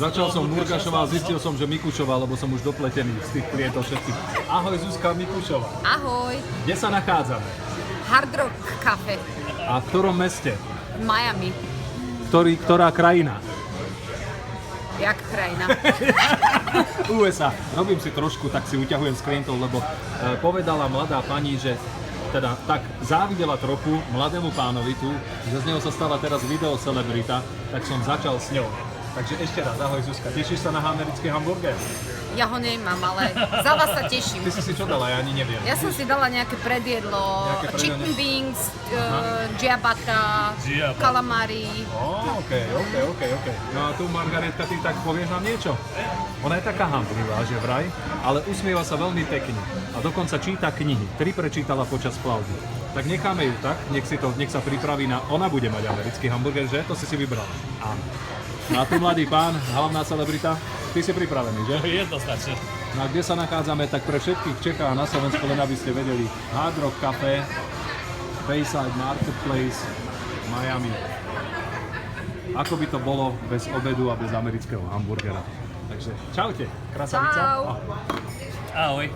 Začal som Murgašová a zistil som, že Mikušová, lebo som už dopletený z tých klientov všetkých. Ahoj Zuzka Mikušová. Ahoj. Kde sa nachádzame? Hard Rock Cafe. A v ktorom meste? Miami. Ktorá krajina? Jak krajina? USA. Robím si trošku, tak si uťahujem s klientov, lebo povedala mladá pani, že teda tak závidela trochu mladému pánovi tu, že z neho sa stala teraz videocelebrita, tak som začal s ňou. Takže ešte raz, ahoj Zuzka, tešíš sa na americký hamburger? Ja ho nemám, ale za vás sa teším. Ty si čo dala, ja ani neviem. Ja som si dala nejaké predjedlo, chicken wings, ciabatta, calamari. OK. No a tu Margaretka, ty tak povieš nám niečo? Ona je taká hamblivá, že vraj, ale usmieva sa veľmi pekne a dokonca číta knihy. 3 prečítala počas plavby. Tak necháme ju tak, nech sa pripraví na... Ona bude mať americký hamburger, že? To si vybral. Áno. No a tu mladý pán, hlavná celebrita, ty si pripravený, že? Jednoznačne. No a kde sa nachádzame, tak pre všetkých Čechách na Slovensku, len aby ste vedeli, Hard Rock Cafe, Bayside Marketplace, Miami. Ako by to bolo bez obedu a bez amerického hamburgera. Takže čaute, krasavica. Čau. Ahoj.